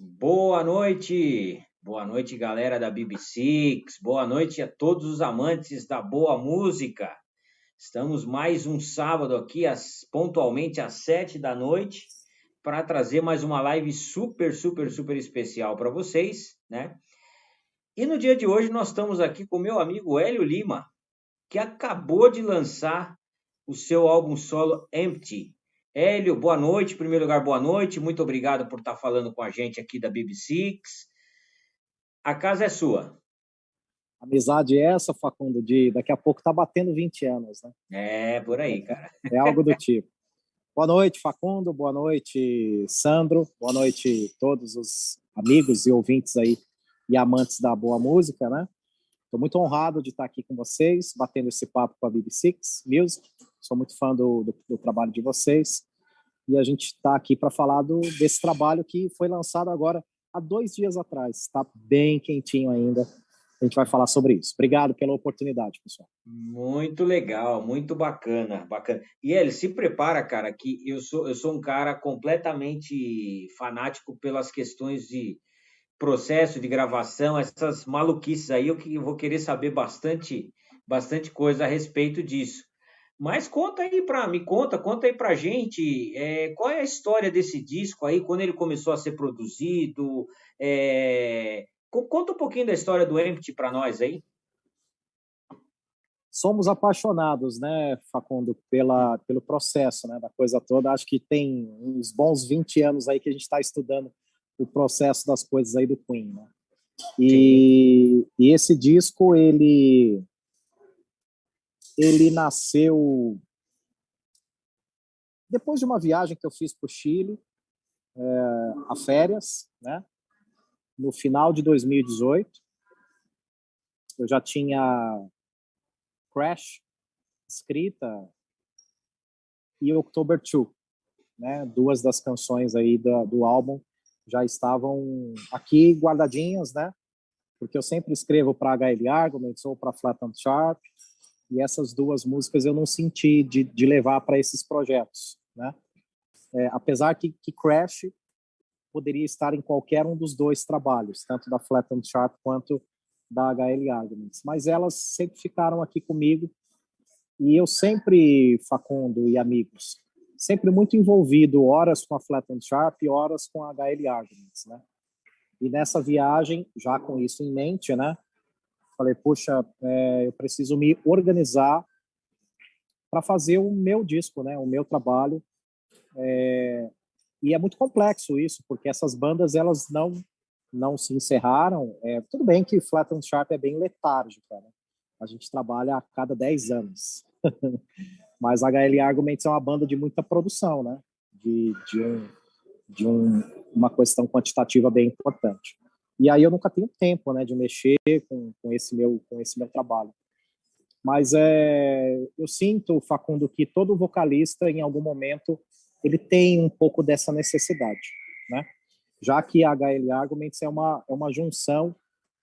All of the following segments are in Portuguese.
Boa noite, galera da BBC, boa noite a todos os amantes da boa música. Estamos mais um sábado aqui, pontualmente às 7 da noite, para trazer mais uma live super especial para vocês, né? E no dia de hoje nós estamos aqui com meu amigo Hélio Lima, que acabou de lançar o seu álbum solo Empty. Hélio, boa noite. Em primeiro lugar, boa noite. Muito obrigado por estar falando com a gente aqui da BBC. A casa é sua. Amizade essa, Facundo, de daqui a pouco tá batendo 20 anos, né? É, por aí, cara. É algo do tipo. Boa noite, Facundo. Boa noite, Sandro. Boa noite todos os amigos e ouvintes aí e amantes da boa música, né? Estou muito honrado de estar aqui com vocês, batendo esse papo com a BBC Music. Sou muito fã do trabalho de vocês. E a gente está aqui para falar desse trabalho que foi lançado agora há 2 dias atrás. Está bem quentinho ainda. A gente vai falar sobre isso. Obrigado pela oportunidade, pessoal. Muito legal, muito bacana. E ele se prepara, cara, que eu sou um cara completamente fanático pelas questões de processo de gravação, essas maluquices aí, eu vou querer saber bastante coisa a respeito disso. Mas conta aí pra gente, qual é a história desse disco aí, quando ele começou a ser produzido, conta um pouquinho da história do Empty para nós aí. Somos apaixonados, né, Facundo, pelo processo, né, da coisa toda. Acho que tem uns bons 20 anos aí que a gente está estudando o processo das coisas aí do Queen, né? E esse disco, ele nasceu depois de uma viagem que eu fiz para o Chile, a férias, né? No final de 2018, eu já tinha Crash escrita e October 2, né? Duas das canções aí do álbum já estavam aqui guardadinhas, né? Porque eu sempre escrevo para HL Arguments ou para Flat and Sharp, e essas duas músicas eu não senti de levar para esses projetos, né? Apesar que Crash poderia estar em qualquer um dos dois trabalhos, tanto da Flat and Sharp quanto da HL Arguments, mas elas sempre ficaram aqui comigo, e eu sempre, Facundo e amigos, sempre muito envolvido, horas com a Flat and Sharp e horas com a HL Arguments, né? E nessa viagem, já com isso em mente, né, falei, puxa, eu preciso me organizar para fazer o meu disco, né, o meu trabalho. E é muito complexo isso, porque essas bandas, elas não se encerraram. Tudo bem que Flat and Sharp é bem letárgica, né? A gente trabalha a cada 10 anos. Mas a HL Arguments é uma banda de muita produção, né? Uma questão quantitativa bem importante. E aí eu nunca tenho tempo, né, de mexer com esse meu trabalho. Mas eu sinto, Facundo, que todo vocalista, em algum momento, ele tem um pouco dessa necessidade, né? Já que a HL Arguments é uma junção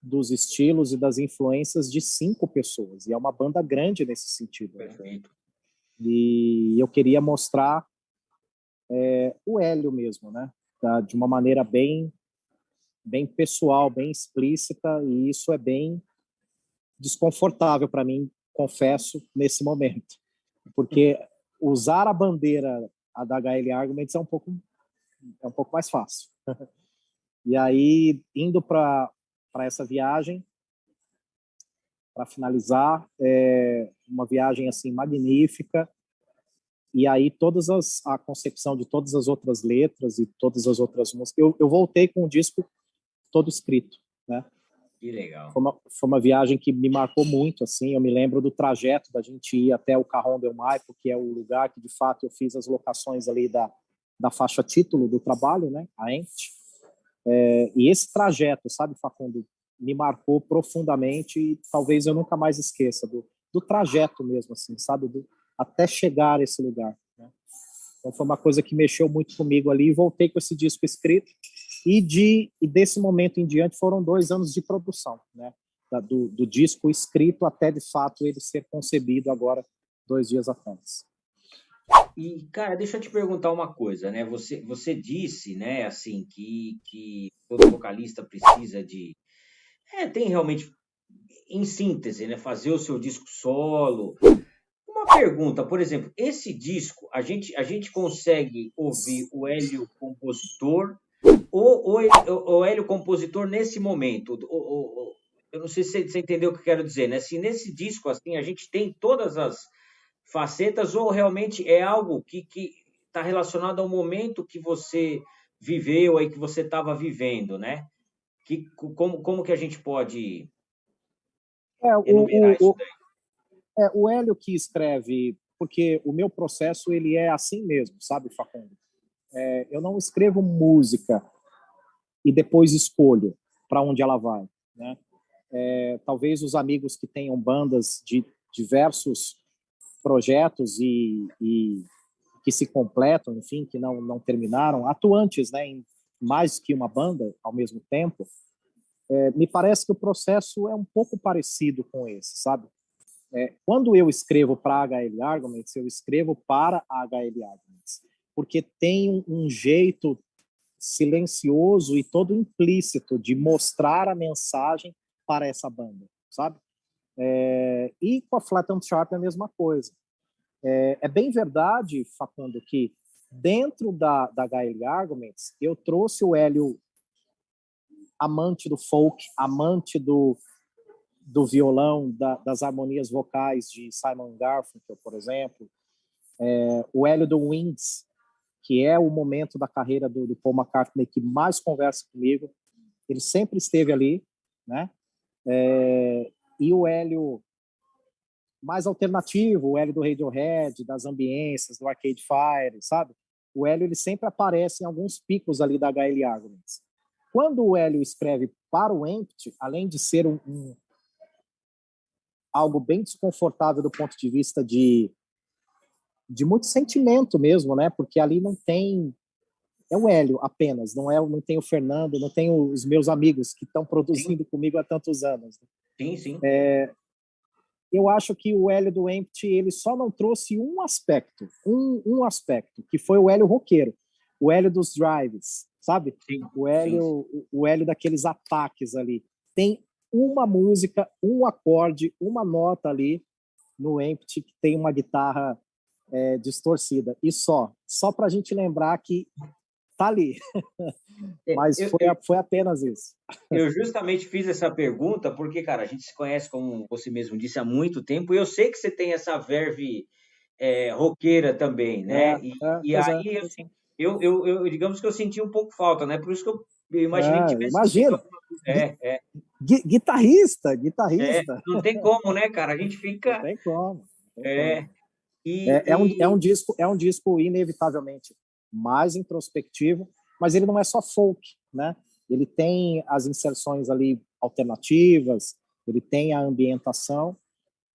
dos estilos e das influências de 5 pessoas, e é uma banda grande nesse sentido. Perfeito. Né? E eu queria mostrar o Hélio mesmo, né? De uma maneira bem pessoal, bem explícita, e isso é bem desconfortável para mim, confesso, nesse momento. Porque usar a bandeira da HL Arguments é um pouco mais fácil. E aí, indo para essa viagem, para finalizar, uma viagem assim magnífica, e aí a concepção de todas as outras letras e todas as outras músicas, eu voltei com o disco todo escrito, né? Que legal. Foi uma viagem que me marcou muito, assim. Eu me lembro do trajeto da gente ir até o Cajón del Maipo, que é o lugar que, de fato, eu fiz as locações ali da faixa título do trabalho, né? A Empty. E esse trajeto, sabe, Facundo, me marcou profundamente, e talvez eu nunca mais esqueça do trajeto mesmo, assim, sabe? Até chegar a esse lugar, né? Então foi uma coisa que mexeu muito comigo ali, e voltei com esse disco escrito. E desse momento em diante foram 2 anos de produção, né? Do disco escrito até, de fato, ele ser concebido agora 2 dias atrás. E, cara, deixa eu te perguntar uma coisa, né? Você disse, né, assim, que todo vocalista precisa de. Tem realmente, em síntese, né? Fazer o seu disco solo. Uma pergunta, por exemplo, esse disco, a gente consegue ouvir o Hélio compositor ou Hélio compositor nesse momento? Eu não sei se você entendeu o que eu quero dizer, né? Se nesse disco, assim, a gente tem todas as facetas ou realmente é algo que está relacionado ao momento que você viveu aí, que você estava vivendo, né? Como que a gente pode É, enumerar isso daí? o Hélio que escreve, porque o meu processo ele é assim mesmo, sabe, Facundo? Eu não escrevo música e depois escolho para onde ela vai, né? Talvez os amigos que tenham bandas de diversos projetos e que se completam, enfim, que não terminaram, atuantes, né, em mais que uma banda ao mesmo tempo, me parece que o processo é um pouco parecido com esse, sabe? Quando eu escrevo para HL Arguments, eu escrevo para HL Arguments, porque tem um jeito silencioso e todo implícito de mostrar a mensagem para essa banda, sabe? E com a Flat and Sharp é a mesma coisa. É bem verdade, Facundo, que dentro da HL Arguments eu trouxe o Hélio amante do folk, amante do violão, das harmonias vocais de Simon Garfunkel, por exemplo, o Hélio do Wings, que é o momento da carreira do Paul McCartney que mais conversa comigo, ele sempre esteve ali, né? E o Hélio mais alternativo, o Hélio do Radiohead, das ambiências, do Arcade Fire, sabe? O Hélio ele sempre aparece em alguns picos ali da HL Arguments. Quando o Hélio escreve para o Empty, além de ser algo bem desconfortável do ponto de vista de muito sentimento mesmo, né? Porque ali não tem o Hélio apenas, não tem o Fernando, não tem os meus amigos que estão Sim, produzindo comigo há tantos anos. sim, sim. Eu acho que o Hélio do Empty ele só não trouxe um aspecto, um aspecto, que foi o Hélio roqueiro, o Hélio dos drives, sabe? Sim, O sim. Hélio, o Hélio daqueles ataques ali. Tem uma música, um acorde, uma nota ali no Empty que tem uma guitarra distorcida. E só para a gente lembrar que tá ali. Mas Eu, eu, foi apenas isso. eu justamente fiz essa pergunta porque, cara, a gente se conhece, como você mesmo disse, há muito tempo, e eu sei que você tem essa verve roqueira também, né? E Pois é. aí, assim, digamos que eu senti um pouco falta, né? Por isso que eu imaginei que tivesse sido Imagina, alguma coisa. guitarrista. Não tem como, né, cara? A gente Não fica. tem como. Não tem como. É, e, É um disco inevitavelmente mais introspectivo, mas ele não é só folk, né? Ele tem as inserções ali alternativas, ele tem a ambientação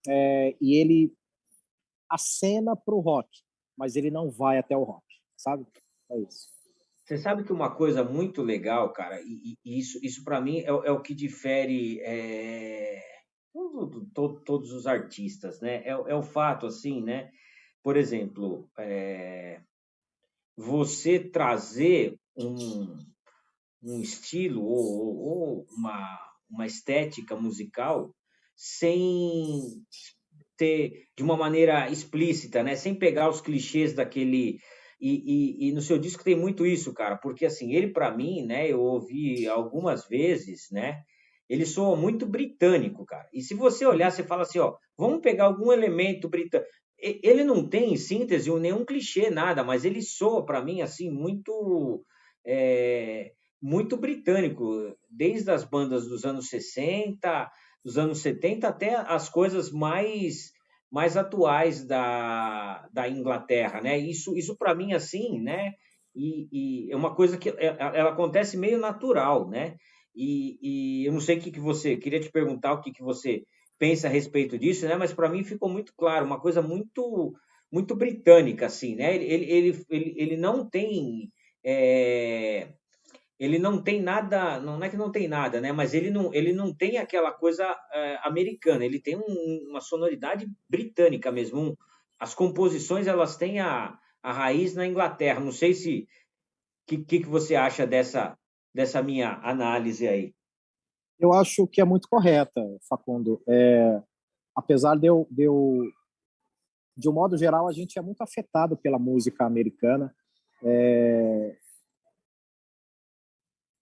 e ele acena para o rock, mas ele não vai até o rock, sabe? É isso. Você sabe que uma coisa muito legal, cara, e isso para mim é o que difere todos os artistas, né? É o fato, assim, né? Por exemplo, você trazer um estilo ou uma estética musical sem ter de uma maneira explícita, né? Sem pegar os clichês daquele. E no seu disco tem muito isso, cara, porque assim, ele para mim, né, eu ouvi algumas vezes, né? Ele soa muito britânico, cara. E se você olhar, você fala assim, ó, vamos pegar algum elemento britânico. Ele não tem, em síntese, nenhum clichê, nada, mas ele soa para mim assim é, muito britânico, desde as bandas dos anos 60, dos anos 70 até as coisas mais atuais da Inglaterra, né? Isso para mim assim, né? E é uma coisa que ela acontece meio natural, né? E eu não sei o que você queria te perguntar o que você pensa a respeito disso, né? Mas para mim ficou muito claro, uma coisa muito britânica assim, né? Ele não tem ele não tem nada, não é que não tem nada, né? Mas ele não tem aquela coisa americana, ele tem uma sonoridade britânica mesmo, as composições elas têm a raiz na Inglaterra. Não sei se que você acha dessa minha análise aí. Eu acho que é muito correta, Facundo. Apesar de um modo geral, a gente é muito afetado pela música americana,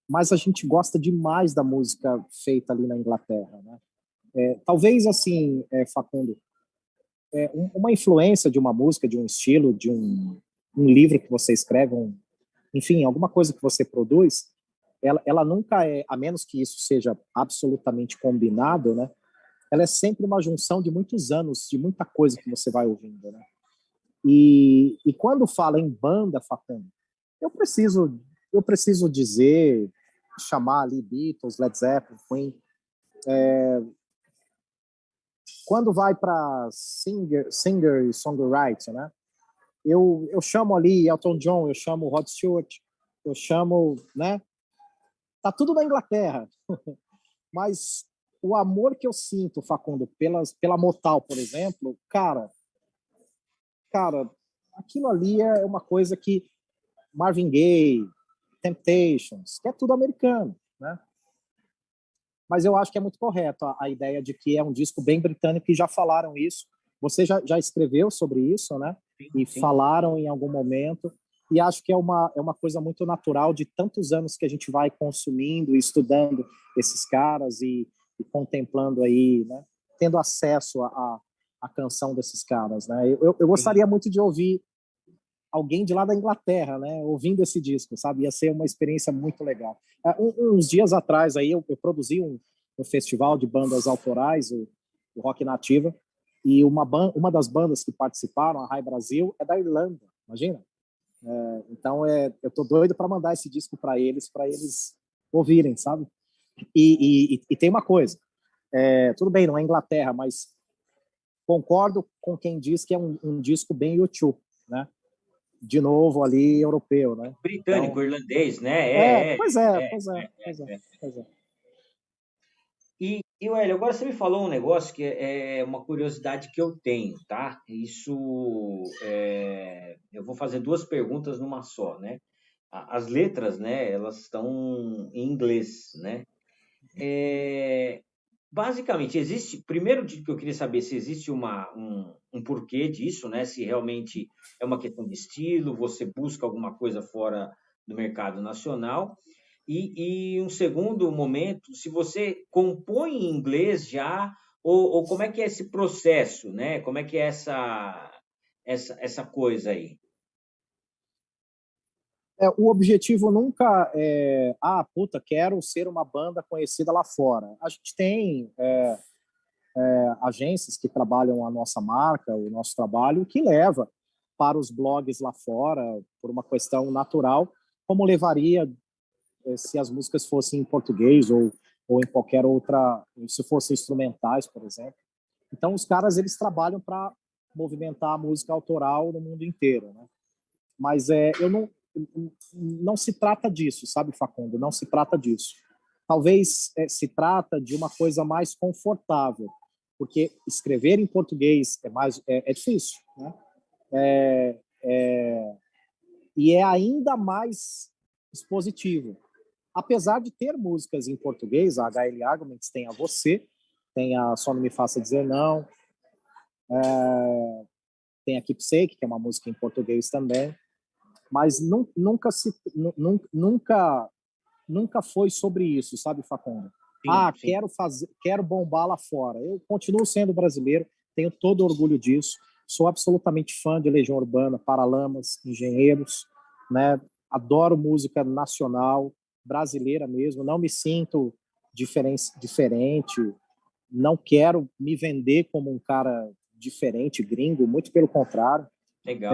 mas a gente gosta demais da música feita ali na Inglaterra, né? Talvez, assim, Facundo, uma influência de uma música, de um estilo, de um livro que você escreve, enfim, alguma coisa que você produz, ela nunca é, a menos que isso seja absolutamente combinado, né? Ela é sempre uma junção de muitos anos, de muita coisa que você vai ouvindo, né? E quando fala em banda, Facundo, eu preciso dizer, chamar ali Beatles, Led Zeppelin, Queen. Quando vai para singer e songwriter, né? Eu chamo ali Elton John, eu chamo Rod Stewart, eu chamo, né? Tá tudo na Inglaterra, mas o amor que eu sinto, Facundo, pela Motown, por exemplo, cara, aquilo ali é uma coisa que Marvin Gaye, Temptations, que é tudo americano, né? Mas eu acho que é muito correto a ideia de que é um disco bem britânico, e já falaram isso. Você já escreveu sobre isso, né? E Sim. falaram em algum momento. E acho que é uma coisa muito natural de tantos anos que a gente vai consumindo e estudando esses caras e contemplando aí, né? Tendo acesso à canção desses caras, né? Eu gostaria muito de ouvir alguém de lá da Inglaterra, né, ouvindo esse disco, sabe? Ia ser uma experiência muito legal. Uns dias atrás aí eu produzi um festival de bandas autorais, o Rock Nativa, e uma das bandas que participaram, a Rai Brasil, é da Irlanda, imagina? Então eu tô doido para mandar esse disco para eles ouvirem, sabe? E tem uma coisa, tudo bem, não é Inglaterra, mas concordo com quem diz que é um disco bem U2, né? De novo ali europeu, né? Britânico, Então, irlandês, né? pois é, pois é, pois é, pois é. E Hélio, agora você me falou um negócio que é uma curiosidade que eu tenho, tá? Eu vou fazer duas perguntas numa só, né? As letras, né? Elas estão em inglês, né? Basicamente, primeiro que eu queria saber se existe um porquê disso, né? Se realmente é uma questão de estilo, você busca alguma coisa fora do mercado nacional. E um segundo momento, se você compõe em inglês já, ou como é que é esse processo, né? Como é que é essa coisa aí? O objetivo nunca é, puta, quero ser uma banda conhecida lá fora. A gente tem agências que trabalham a nossa marca, o nosso trabalho, que leva para os blogs lá fora, por uma questão natural, como levaria se as músicas fossem em português ou em qualquer outra, se fossem instrumentais, por exemplo. Então, os caras, eles trabalham para movimentar a música autoral no mundo inteiro, né? Mas não se trata disso, sabe, Facundo? Não se trata disso. Talvez se trata de uma coisa mais confortável, porque escrever em português é difícil, né? E é ainda mais expositivo. Apesar de ter músicas em português, a HL Arguments tem a Você, tem a Só Não Me Faça Dizer Não, tem a Keepsake, que é uma música em português também, mas nunca foi sobre isso, sabe, Facundo? Sim, sim. Quero bombar lá fora. Eu continuo sendo brasileiro, tenho todo orgulho disso, sou absolutamente fã de Legião Urbana, Paralamas, Engenheiros, né? Adoro música nacional, brasileira mesmo, não me sinto diferente, não quero me vender como um cara diferente, gringo, muito pelo contrário. Legal.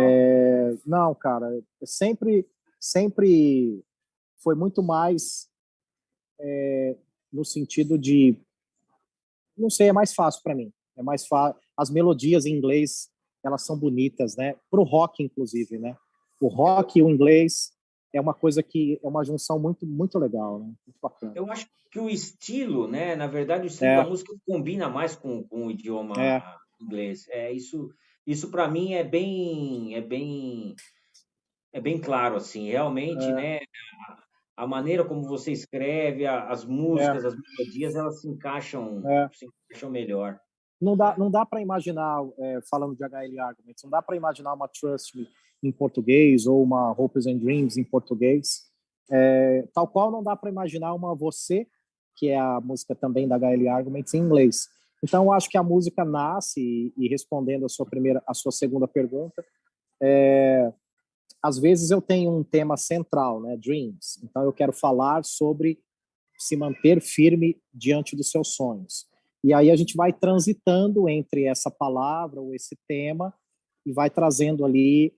Não, cara, sempre foi muito mais no sentido de, não sei, é mais fácil para mim. É mais fácil. As melodias em inglês, elas são bonitas, né? Pro rock, inclusive, né? O rock e o inglês é uma coisa que é uma junção muito, muito legal, né? Muito bacana. Eu acho que o estilo, né? Na verdade, o estilo da É, música combina mais com o é, idioma inglês. Isso Isso para mim é bem claro, assim, realmente, É, né? A maneira como você escreve, as é, músicas, as melodias, elas é. se encaixam melhor. Não dá para imaginar, falando de HL Arguments, não dá para imaginar uma Trust Me em português ou uma Hopes and Dreams em português. Tal qual não dá para imaginar uma Você, que é a música também da HL Arguments, em inglês. Então, eu acho que a música nasce, e respondendo a sua segunda pergunta, às vezes eu tenho um tema central, né, Dreams. Então, eu quero falar sobre se manter firme diante dos seus sonhos. E aí a gente vai transitando entre essa palavra ou esse tema e vai trazendo ali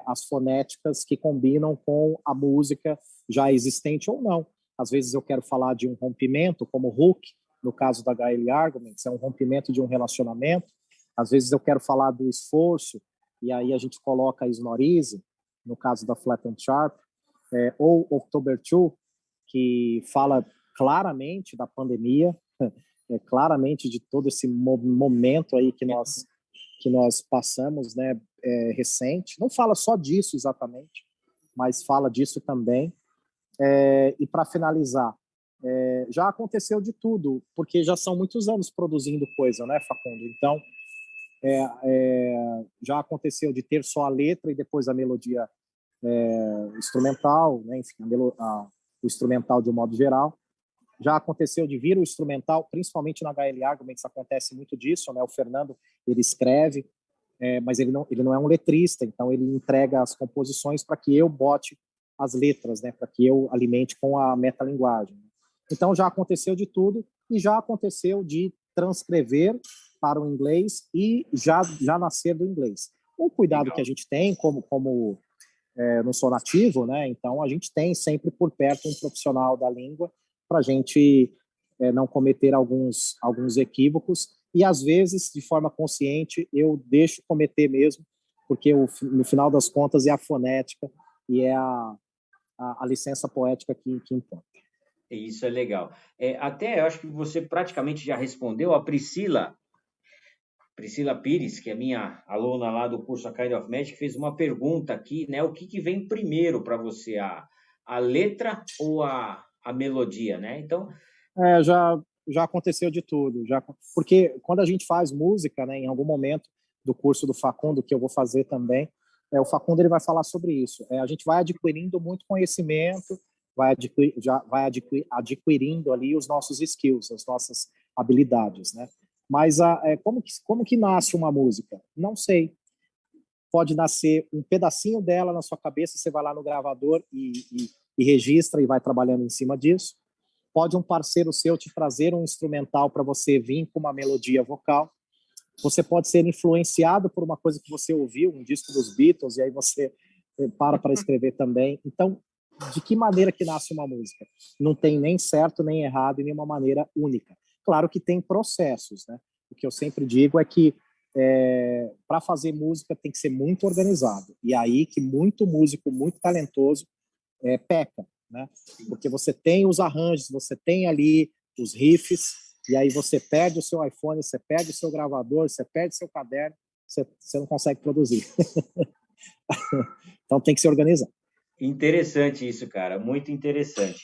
as fonéticas que combinam com a música já existente ou não. Às vezes eu quero falar de um rompimento, como Hook, no caso da HL Arguments, é um rompimento de um relacionamento. Às vezes eu quero falar do esforço, e aí a gente coloca a Snorise, no caso da Flat and Sharp, ou October 2, que fala claramente da pandemia, claramente de todo esse momento aí que nós passamos, né, recente. Não fala só disso exatamente, mas fala disso também. E para finalizar, já aconteceu de tudo, porque já são muitos anos produzindo coisa, né, Facundo? Então, já aconteceu de ter só a letra e depois a melodia instrumental, né, enfim, o instrumental de um modo geral. Já aconteceu de vir o instrumental, principalmente na HL Arguments acontece muito disso, né? O Fernando, ele escreve, mas ele não é um letrista, então ele entrega as composições para que eu bote as letras, né? Para que eu alimente com a metalinguagem. Então já aconteceu de tudo e já aconteceu de transcrever para o inglês e já nascer do inglês. Um cuidado que a Legal. gente tem, como não sou nativo, né? Então a gente tem sempre por perto um profissional da língua para a gente não cometer alguns equívocos e às vezes de forma consciente eu deixo cometer mesmo, porque no final das contas é a fonética e é a licença poética que importa. Isso é legal. Até eu acho que você praticamente já respondeu. A Priscila Pires, que é minha aluna lá do curso A Kind of Magic, fez uma pergunta aqui, né? O que vem primeiro para você, a letra ou a melodia, né? Então, Já aconteceu de tudo, porque quando a gente faz música, né, em algum momento do curso do Facundo, que eu vou fazer também, o Facundo ele vai falar sobre isso. A gente vai adquirindo muito conhecimento, adquirindo ali os nossos skills, as nossas habilidades, né? Mas como que nasce uma música? Não sei. Pode nascer um pedacinho dela na sua cabeça, você vai lá no gravador e registra e vai trabalhando em cima disso. Pode um parceiro seu te trazer um instrumental para você vir com uma melodia vocal. Você pode ser influenciado por uma coisa que você ouviu, um disco dos Beatles, e aí você para escrever também. Então, de que maneira que nasce uma música? Não tem nem certo nem errado e nenhuma maneira única. Claro que tem processos, né? O que eu sempre digo é que para fazer música tem que ser muito organizado. E aí que muito músico, muito talentoso, peca, né? Porque você tem os arranjos, você tem ali os riffs, e aí você perde o seu iPhone, você perde o seu gravador, você perde seu caderno, você não consegue produzir. Então tem que se organizar. interessante isso, cara, muito interessante.